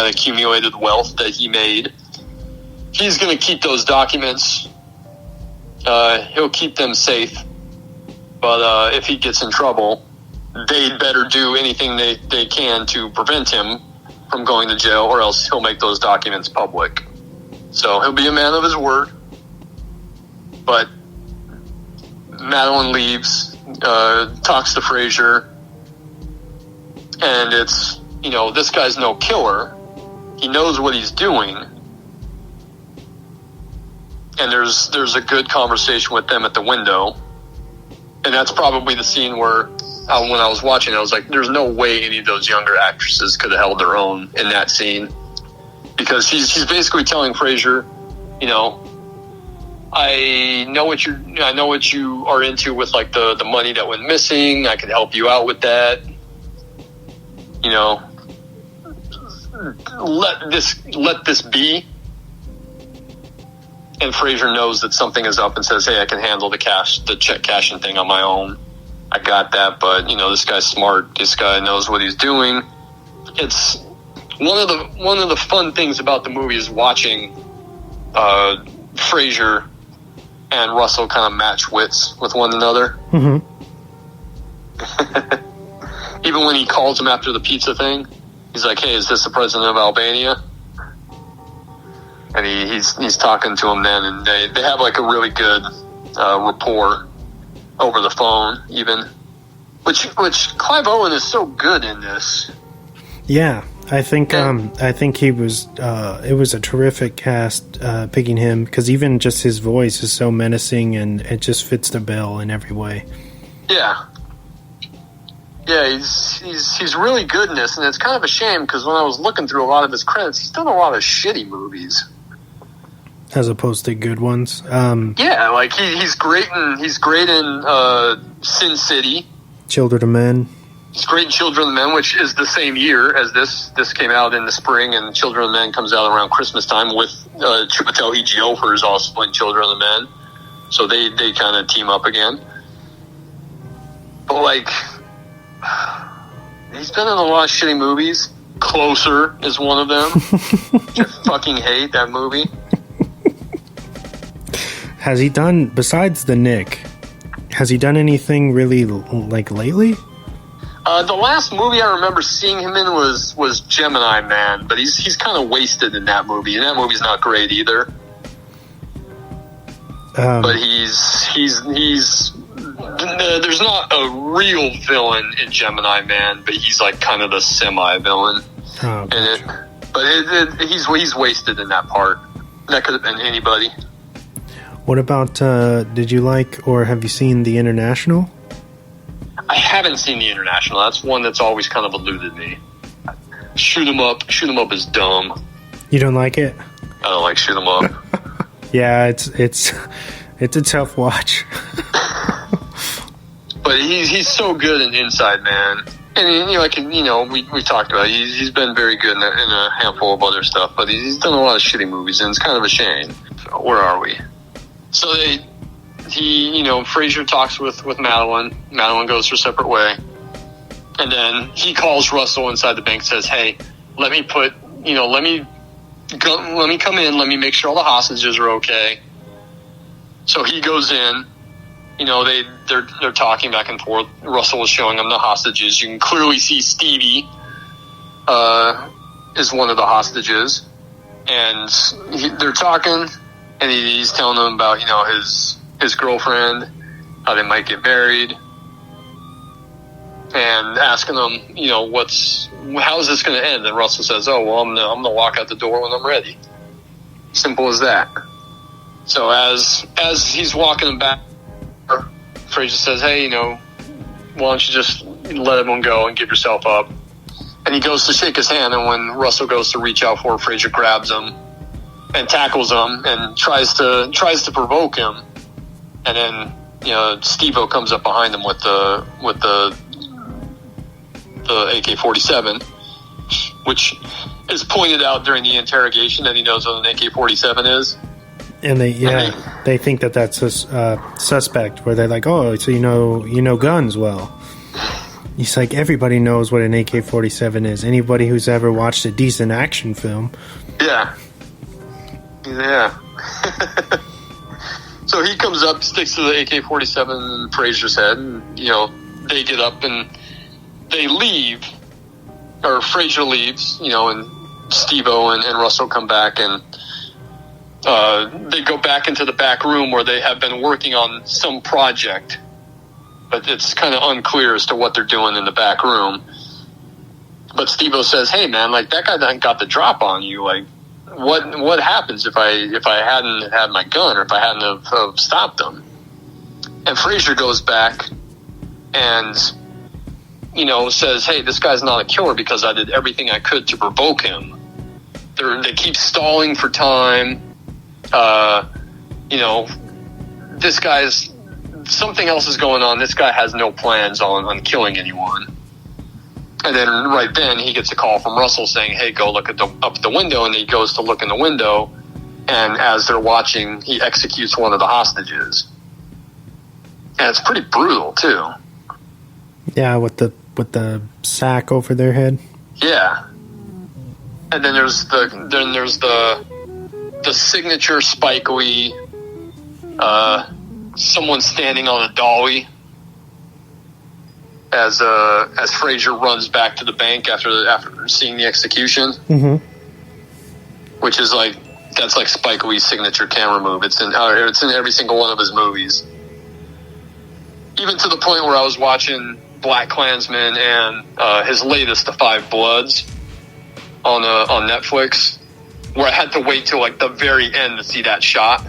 that accumulated wealth that he made. He's going to keep those documents. He'll keep them safe. But if he gets in trouble, they'd better do anything they can to prevent him from going to jail, or else he'll make those documents public. So he'll be a man of his word. But Madeline leaves, talks to Frazier, and it's, this guy's no killer. He knows what he's doing. And there's a good conversation with them at the window. And that's probably the scene where, when I was watching, I was like, there's no way any of those younger actresses could have held their own in that scene. Because he's basically telling Frazier, I know what you are into with like the money that went missing. I can help you out with that. Let this be. And Frazier knows that something is up and says, hey, I can handle the check cashing thing on my own. I got that, but this guy's smart. This guy knows what he's doing. It's one of the fun things about the movie is watching Frazier and Russell kind of match wits with one another. Mm-hmm. Even when he calls him after the pizza thing, he's like, hey, is this the president of Albania? And he's talking to him then, and they have like a really good rapport over the phone, even. Which Clive Owen is so good in this. Yeah, I think he was. It was a terrific cast picking him, because even just his voice is so menacing, and it just fits the bill in every way. Yeah. Yeah, he's really good in this, and it's kind of a shame because when I was looking through a lot of his credits, he's done a lot of shitty movies. As opposed to good ones. Yeah, like he's great in Sin City. Children of Men. He's great in Children of Men, which is the same year as this. This came out in the spring, and Children of Men comes out around Christmas time with Chiwetel Ejiofor is also in Children of Men. So they kind of team up again. But like, he's been in a lot of shitty movies. Closer is one of them. I fucking hate that movie. Has he done, besides The Knick, has he done anything really, like, lately? The last movie I remember seeing him in was Gemini Man, but he's kind of wasted in that movie, and that movie's not great either. But he's there's not a real villain in Gemini Man, but he's like kind of the semi-villain. Oh, gotcha. He's wasted in that part. That could have been anybody. What about, did you like or have you seen The International? I haven't seen The International. That's one that's always kind of eluded me. Shoot 'em up is dumb. You don't like it? I don't like Shoot 'em up. Yeah, it's a tough watch. But he's so good in Inside Man. And we talked about it. He's been very good in a handful of other stuff, but he's done a lot of shitty movies, and it's kind of a shame. So where are we? So Frazier talks with Madeline. Madeline goes her separate way. And then he calls Russell inside the bank and says, hey, let me come in, let me make sure all the hostages are okay. So he goes in. They're talking back and forth. Russell is showing him the hostages. You can clearly see Stevie is one of the hostages. And they're talking, and he's telling them about, his girlfriend, how they might get married, and asking them, how's this going to end? And Russell says, oh, well, I'm gonna walk out the door when I'm ready. Simple as that. So as he's walking him back, Frazier says, hey, why don't you just let everyone go and give yourself up? And he goes to shake his hand, and when Russell goes to reach out for it, Frazier grabs him and tackles him and tries to provoke him. And then, Steve-O comes up behind him with the AK-47, which is pointed out during the interrogation that he knows what an AK-47 is. And they think that that's a suspect, where they're like, oh, so you know guns well. He's like, everybody knows what an AK-47 is. Anybody who's ever watched a decent action film. Yeah. So he comes up, sticks to the AK-47 in Fraser's head, and, you know, they get up and they leave, or Fraser leaves, you know, and Steve-O and Russell come back, and they go back into the back room where they have been working on some project, but it's kind of unclear as to what they're doing in the back room. But Steve-O says, "Hey man, like that guy done got the drop on you. Like, what happens if I hadn't had my gun, or if I hadn't have stopped them?" And Fraser goes back and, you know, says, "Hey, this guy's not a killer because I did everything I could to provoke him. They keep stalling for time. You know, this guy's, something else is going on. This guy has no plans on killing anyone." And then right then he gets a call from Russell saying, "Hey, go look at up the window." And he goes to look in the window, and as they're watching, he executes one of the hostages. And it's pretty brutal too. Yeah, with the sack over their head. Yeah. And then there's the signature Spike Lee, someone standing on a dolly as Fraser runs back to the bank after seeing the execution. Mm-hmm. Which is like, that's like Spike Lee's signature camera move. It's in every single one of his movies. Even to the point where I was watching Black Klansman and his latest, The Five Bloods, on Netflix, where I had to wait till like the very end to see that shot,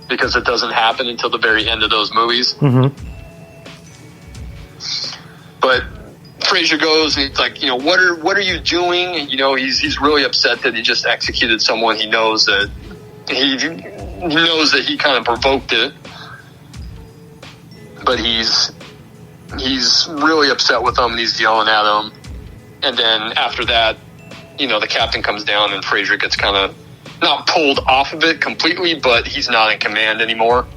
because it doesn't happen until the very end of those movies. Mm-hmm. But Fraser goes and he's like, you know, what are you doing? And, you know, he's really upset that he just executed someone. He knows that he kind of provoked it, but he's really upset with him, and he's yelling at him. And then after that, you know, the captain comes down, and Fraser gets kind of not pulled off of it completely, but he's not in command anymore,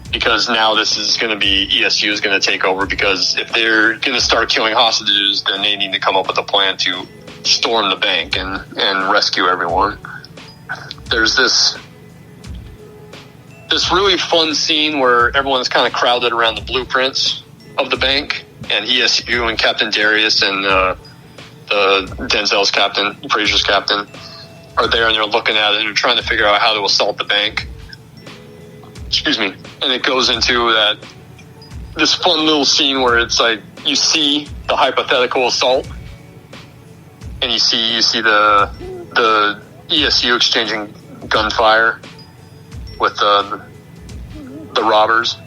because now this is going to be, ESU is going to take over, because if they're going to start killing hostages, then they need to come up with a plan to storm the bank and rescue everyone. There's this really fun scene where everyone's kind of crowded around the blueprints of the bank, and ESU and Captain Darius and Denzel's captain, Fraser's captain, are there, and they're looking at it, and they're trying to figure out how to assault the bank. Excuse me. And it goes into this fun little scene where it's like, you see the hypothetical assault, and you see the ESU exchanging gunfire with the robbers,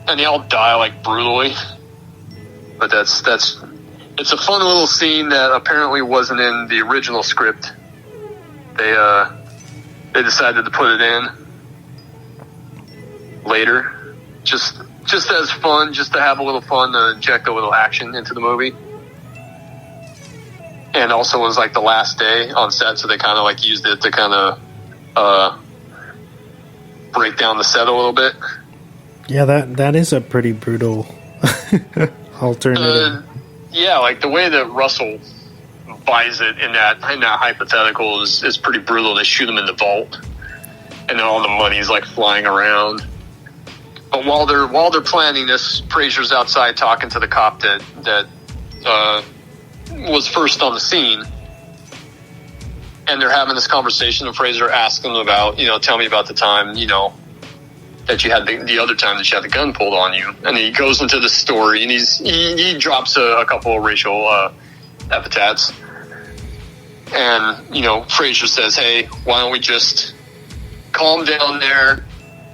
and they all die like brutally. But it's a fun little scene that apparently wasn't in the original script. They decided to put it in later, just as fun, just to have a little fun, to inject a little action into the movie. And also it was like the last day on set, so they kind of like used it to kind of break down the set a little bit. Yeah, that is a pretty brutal alternative. Yeah, like the way that Russell buys it in that hypothetical is pretty brutal. They shoot him in the vault, and then all the money's like flying around. But while they're planning this, Fraser's outside talking to the cop that was first on the scene, and they're having this conversation. And Fraser asks him about, you know, tell me about the time, you know, that you had the other time that you had the gun pulled on you. And he goes into the story, and he drops a couple of racial epithets. And, you know, Fraser says, "Hey, why don't we just calm down there?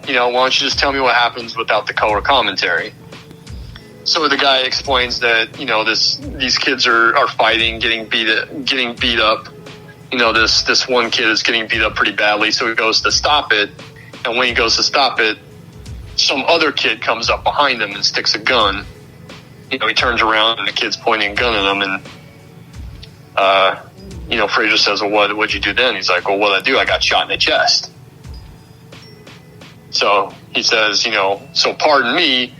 You know, why don't you just tell me what happens without the color commentary?" So the guy explains that, you know, these kids are fighting, getting beat up. You know, this one kid is getting beat up pretty badly, so he goes to stop it. And when he goes to stop it, some other kid comes up behind him and sticks a gun. You know, he turns around and the kid's pointing a gun at him, and you know, Fraser says, "Well, what'd you do then?" He's like, "Well, what'd I do? I got shot in the chest." So he says, you know, "So pardon me,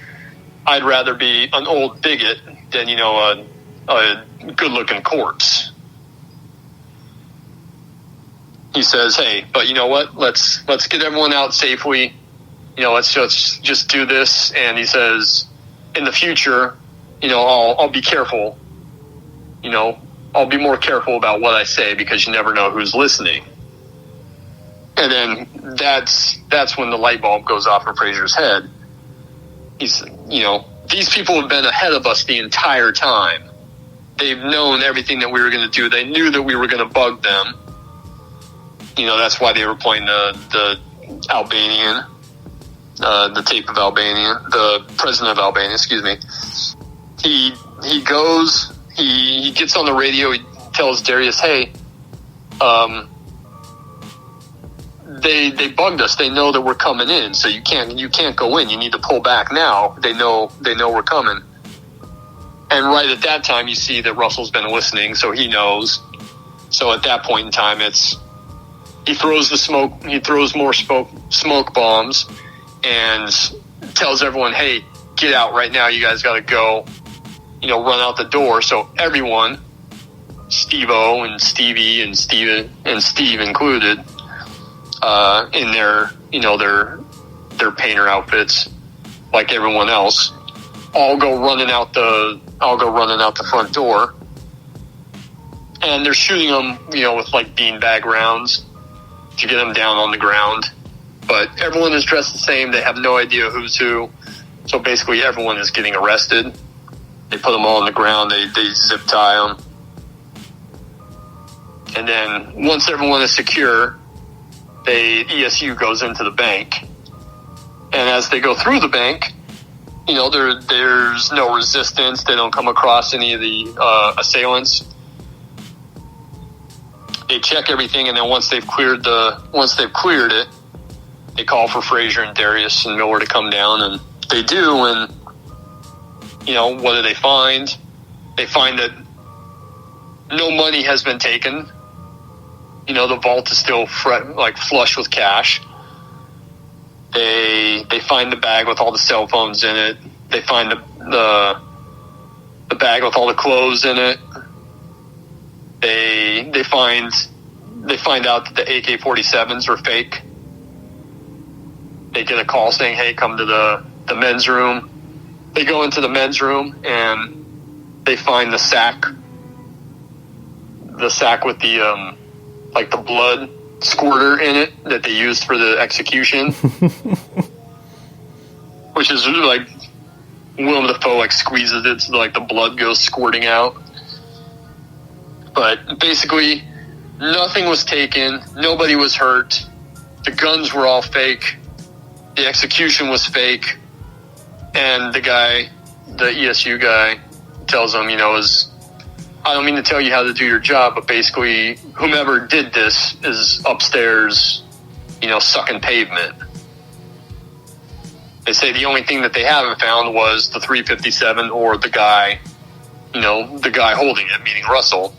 I'd rather be an old bigot than, a good-looking corpse. He says, hey, but you know what? Let's get everyone out safely. Let's just do this. And he says, in the future, I'll be careful. I'll be more careful about what I say because you never know who's listening. And then that's when the light bulb goes off in Fraser's head. He's, these people have been ahead of us the entire time. They've known everything that we were going to do. They knew that we were going to bug them. That's why they were playing the Albanian, the tape of Albania, the president of Albania, excuse me. He goes, he gets on the radio, he tells Darius, hey, they bugged us. They know that we're coming in, so you can't go in. You need to pull back now. They know we're coming. And right at that time, you see that Russell's been listening, so he knows. So at that point in time, he throws more smoke bombs and tells everyone, hey, get out right now. You guys got to go, run out the door. So everyone, Steve-O and Stevie and Steve included, in their painter outfits, like everyone else, all go running out the front door. And they're shooting them, with like beanbag rounds to get them down on the ground. But everyone is dressed the same. They have no idea who's who. So basically everyone is getting arrested. They put them all on the ground. They zip tie them. And then once everyone is secure, ESU goes into the bank. And as they go through the bank, there's no resistance. They don't come across any of the assailants. They check everything, and then once they've cleared it, they call for Fraser and Darius and Miller to come down, and they do. And what do they find? They find that no money has been taken. The vault is still flush with cash. They find the bag with all the cell phones in it. They find the bag with all the clothes in it. They find out that the AK-47s are fake. They get a call saying, hey, come to the men's room. They go into the men's room and they find the sack with the the blood squirter in it that they used for the execution. Which is like Willem Dafoe squeezes it so the blood goes squirting out. But basically, nothing was taken. Nobody was hurt. The guns were all fake. The execution was fake. And the ESU guy, tells them, I don't mean to tell you how to do your job, but basically, whomever did this is upstairs, sucking pavement. They say the only thing that they haven't found was the 357 or the guy holding it, meaning Russell.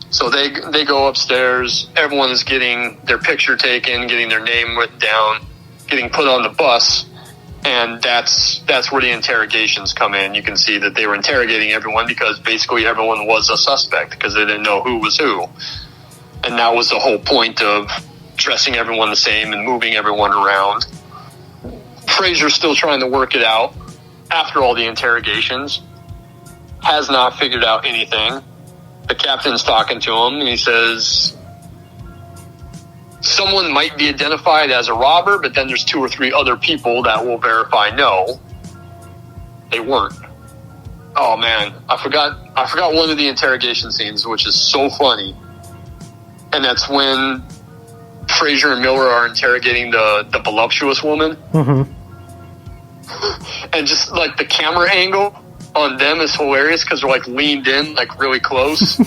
So they go upstairs. Everyone is getting their picture taken, getting their name written down, getting put on the bus, and that's where the interrogations come in. You can see that they were interrogating everyone because basically everyone was a suspect because they didn't know who was who. And that was the whole point of dressing everyone the same and moving everyone around. Fraser's still trying to work it out after all the interrogations. Has not figured out anything. The captain's talking to him, and he says, someone might be identified as a robber, but then there's 2 or 3 other people that will verify no, they weren't. Oh man, I forgot one of the interrogation scenes, which is so funny. And that's when Fraser and Miller are interrogating the voluptuous woman. Mm-hmm. And just the camera angle on them is hilarious because they're leaned in really close.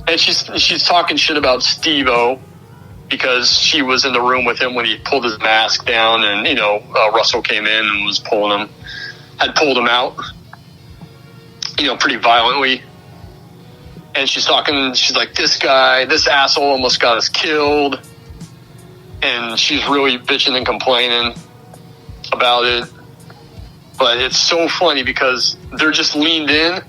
And she's talking shit about Steve-O because she was in the room with him when he pulled his mask down, and Russell came in and had pulled him out pretty violently. And she's like, this asshole almost got us killed. And she's really bitching and complaining about it, but it's so funny because they're just leaned in